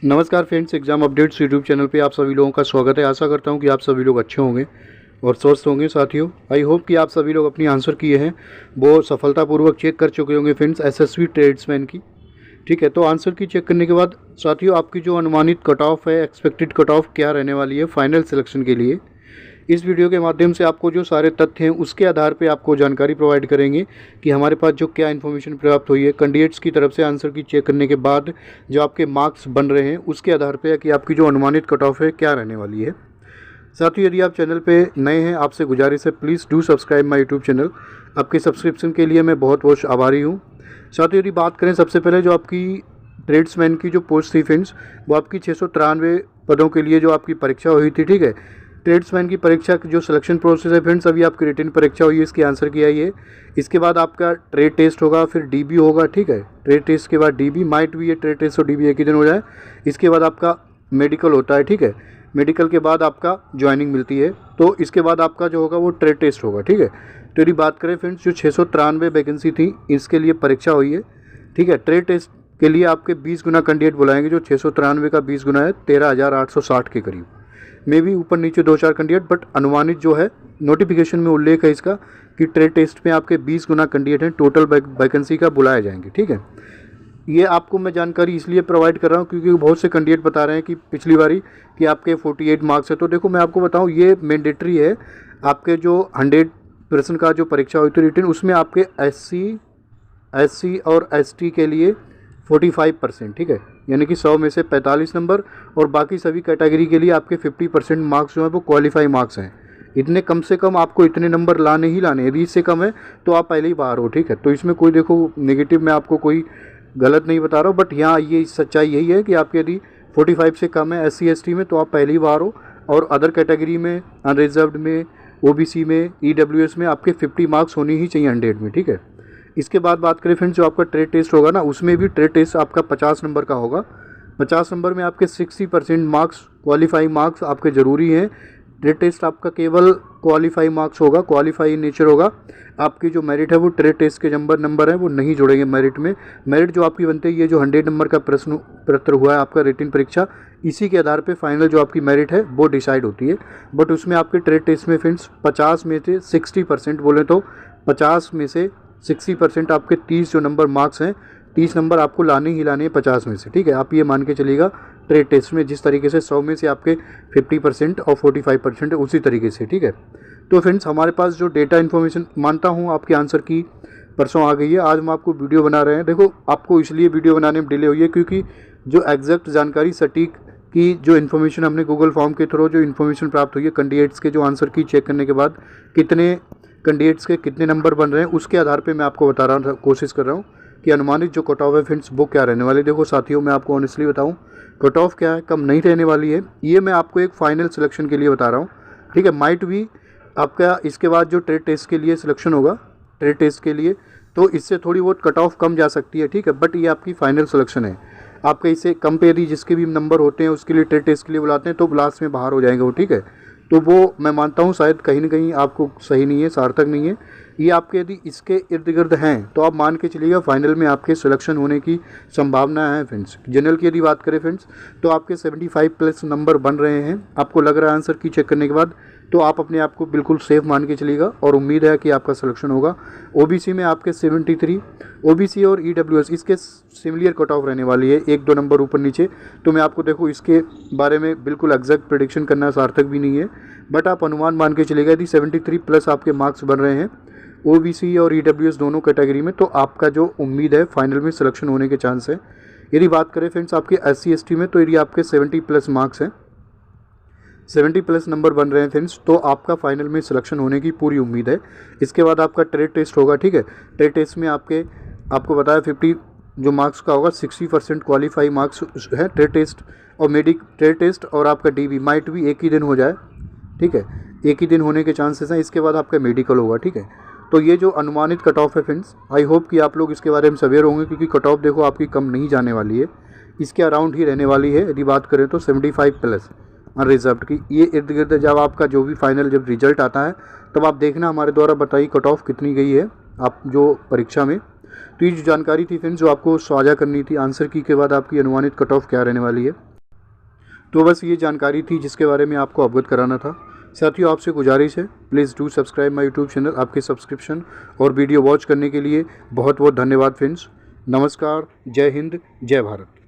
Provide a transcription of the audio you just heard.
नमस्कार friends, exam updates YouTube channel पे आप सभी लोगों का स्वागत है। आशा करता हूं कि आप सभी लोग अच्छे होंगे और स्वस्थ होंगे। साथियों, आई होप कि आप सभी लोग अपनी आंसर किए हैं वो सफलतापूर्वक चेक कर चुके होंगे फ्रेंड्स, एसएससी ट्रेड्समैन की। ठीक है, तो आंसर की चेक करने के बाद साथियों आपकी जो अनुमानित कट ऑफ है, एक्सपेक्टेड कट ऑफ क्या रहने वाली है फाइनल सिलेक्शन के लिए, इस वीडियो के माध्यम से आपको जो सारे तथ्य हैं उसके आधार पे आपको जानकारी प्रोवाइड करेंगे कि हमारे पास जो क्या इन्फॉर्मेशन प्राप्त हुई है कैंडिडेट्स की तरफ से आंसर की चेक करने के बाद जो आपके मार्क्स बन रहे हैं उसके आधार पे कि आपकी जो अनुमानित कट ऑफ है क्या रहने वाली है। साथ ही यदि आप चैनल पे नए हैं, आपसे गुजारिश है please do subscribe my YouTube channel. आपके सब्सक्रिप्शन के लिए मैं बहुत बहुत आभारी हूँ। साथ ही यदि बात करें सबसे पहले जो आपकी ट्रेड्समैन की जो पोस्ट थी फ्रेंड्स, वो आपकी 693 पदों के लिए जो आपकी परीक्षा हुई थी। ठीक है, ट्रेड्समैन की परीक्षा की जो सिलेक्शन प्रोसेस है फ्रेंड्स, अभी आपकी रिटन परीक्षा हुई है, इसकी आंसर किया ये। इसके बाद आपका ट्रेड टेस्ट होगा, फिर डीबी होगा। ठीक है, ट्रेड टेस्ट के बाद डीबी, माइट भी ये ट्रेड टेस्ट और डीबी एक ही दिन हो जाए। इसके बाद आपका मेडिकल होता है। ठीक है, मेडिकल के बाद आपका ज्वाइनिंग मिलती है, तो इसके बाद आपका जो होगा वो ट्रेड टेस्ट होगा। ठीक है, तो यदि बात करें फ्रेंड्स, जो 693 वैकेंसी थी इसके लिए परीक्षा हुई है। ठीक है, ट्रेड टेस्ट के लिए आपके 20 गुना कैंडिडेट बुलाएंगे, जो 693 का 20 गुना है 13,860 के करीब, मे भी ऊपर नीचे 2-4 कैंडिडेट, बट अनुमानित जो है नोटिफिकेशन में उल्लेख है इसका कि ट्रेड टेस्ट में आपके 20 गुना कैंडिडेट हैं टोटल वैकेंसी का बुलाए जाएंगे। ठीक है, ये आपको मैं जानकारी इसलिए प्रोवाइड कर रहा हूँ क्योंकि बहुत से कैंडिडेट बता रहे हैं कि पिछली बारी कि आपके 48 मार्क्स है। तो देखो मैं आपको बताऊँ, ये मैंडेटरी है। आपके जो 100% का जो परीक्षा हुई थी रिटन, उसमें आपके एससी और एसटी के लिए 45%। ठीक है, यानी कि 100 में से 45 नंबर, और बाकी सभी कैटेगरी के लिए आपके 50% मार्क्स जो है वो क्वालिफाई मार्क्स हैं। इतने कम से कम आपको इतने नंबर लाने ही लाने, यदि इससे कम है तो आप पहले ही बाहर हो। ठीक है, तो इसमें कोई देखो नेगेटिव में आपको कोई गलत नहीं बता रहा हूँ, बट यहाँ ये सच्चाई यही है कि आपके यदि 45 से कम है एससी एसटी में तो आप पहले ही बाहर हो, और अदर कैटेगरी में, अनरिजर्व्ड में, ओबीसी में, ईडब्ल्यूएस में आपके 50 मार्क्स होने ही चाहिए 100 में। ठीक है, इसके बाद बात करें फ्रेंड्स, जो आपका ट्रेड टेस्ट होगा ना, उसमें भी ट्रेड टेस्ट आपका 50 नंबर का होगा। 50 नंबर में आपके 60% मार्क्स, क्वालिफाइंग मार्क्स आपके ज़रूरी हैं। ट्रेड टेस्ट आपका केवल क्वालिफाई मार्क्स होगा, क्वालिफाई नेचर होगा। आपकी जो मेरिट है वो ट्रेड टेस्ट के नंबर है वो नहीं जोड़ेंगे मेरिट में। मेरिट जो आपकी बनती है, ये जो 100 नंबर का प्रश्न पत्र हुआ है आपका रिटन परीक्षा, इसी के आधार पे फाइनल जो आपकी मेरिट है वो डिसाइड होती है। बट उसमें आपके ट्रेड टेस्ट में फ्रेंड्स 50 में से 60% बोले तो 50 में से 60% आपके 30 जो नंबर मार्क्स हैं, 30 नंबर आपको लाने ही लाने हैं 50 में से। ठीक है, आप ये मान के चलिएगा ट्रेड टेस्ट में जिस तरीके से 100 में से आपके 50% और 45% है उसी तरीके से। ठीक है, तो फ्रेंड्स हमारे पास जो डेटा इन्फॉर्मेशन, मानता हूँ आपके आंसर की परसों आ गई है, आज हम आपको वीडियो बना रहे हैं। देखो आपको इसलिए वीडियो बनाने में डिले हुई है क्योंकि जो एग्जैक्ट जानकारी, सटीक की जो इन्फॉर्मेशन हमने गूगल फॉर्म के थ्रू जो इन्फॉर्मेशन प्राप्त हुई है कैंडिडेट्स के जो आंसर की चेक करने के बाद कितने कैंडिडेट्स के कितने नंबर बन रहे हैं, उसके आधार पे मैं आपको बता रहा हूँ, कोशिश कर रहा हूँ कि अनुमानित जो कट ऑफ है फ्रेंड्स वो क्या रहने वाली है। देखो साथियों, मैं आपको ऑनेस्टली बताऊँ, कट ऑफ क्या है, कम नहीं रहने वाली है। ये मैं आपको एक फाइनल सिलेक्शन के लिए बता रहा हूँ। ठीक है, माइट भी आपका इसके बाद जो ट्रेड टेस्ट के लिए सिलेक्शन होगा, ट्रेड टेस्ट के लिए, तो इससे थोड़ी बहुत कट ऑफ कम जा सकती है। ठीक है, बट ये आपकी फाइनल सिलेक्शन है। आपका इससे कम पे यदि जिसके भी नंबर होते हैं उसके लिए ट्रेड टेस्ट के लिए बुलाते हैं तो लास्ट में बाहर हो जाएंगे वो। ठीक है, तो वो मैं मानता हूँ शायद कहीं ना कहीं आपको सही नहीं है, सार्थक नहीं है। ये आपके यदि इसके इर्द गिर्द हैं तो आप मान के चलिएगा फाइनल में आपके सिलेक्शन होने की संभावना है फ्रेंड्स। जनरल की यदि बात करें फ्रेंड्स, तो आपके 75+ नंबर बन रहे हैं, आपको लग रहा है आंसर की चेक करने के बाद, तो आप अपने आप को बिल्कुल सेफ मान के चलिएगा और उम्मीद है कि आपका सिलेक्शन होगा। ओबीसी में आपके 73, ओबीसी और ईडब्ल्यूएस इसके सिमिलर कट ऑफ रहने वाली है, 1-2 नंबर ऊपर नीचे। तो मैं आपको देखो इसके बारे में बिल्कुल एग्जैक्ट प्रेडिक्शन करना सार्थक भी नहीं है, बट आप अनुमान मान के चलिएगा यदि 73+ आपके मार्क्स बन रहे हैं ओबीसी और ईडब्ल्यूएस दोनों कैटेगरी में, तो आपका जो उम्मीद है फाइनल में सिलेक्शन होने के चांस है। यदि बात करें फ्रेंड्स आपके एससी एसटी में, तो यदि आपके 70+ मार्क्स हैं, 70+ नंबर बन रहे हैं फ्रेंड्स, तो आपका फाइनल में सिलेक्शन होने की पूरी उम्मीद है। इसके बाद आपका ट्रेड टेस्ट होगा। ठीक है, ट्रेड टेस्ट में आपको बताया 50 जो मार्क्स का होगा, 60% क्वालिफाई मार्क्स है ट्रेड टेस्ट और ट्रेड टेस्ट, और आपका डीबी माइट भी एक ही दिन हो जाए। ठीक है, एक ही दिन होने के चांसेस हैं। इसके बाद आपका मेडिकल होगा। ठीक है, तो ये जो अनुमानित कट ऑफ है फ्रेंड्स, आई होप कि आप लोग इसके बारे में सवेयर होंगे क्योंकि कट ऑफ देखो आपकी कम नहीं जाने वाली है, इसके अराउंड ही रहने वाली है। यदि बात करें तो 75+ अनरिजर्व्ड की, ये इर्द गिर्द जब आपका जो भी फाइनल जब रिजल्ट आता है तब आप देखना हमारे द्वारा बताई कट ऑफ कितनी गई है आप जो परीक्षा में। तो ये जो जानकारी थी फ्रेंड्स जो आपको साझा करनी थी आंसर की के बाद आपकी अनुमानित कट ऑफ क्या रहने वाली है। तो बस ये जानकारी थी जिसके बारे में आपको अवगत कराना था। साथियों, आपसे गुजारिश है, please do subscribe my YouTube channel. आपके सब्सक्रिप्शन और वीडियो वॉच करने के लिए बहुत बहुत धन्यवाद फ्रेंड्स। नमस्कार, जय हिंद, जय भारत।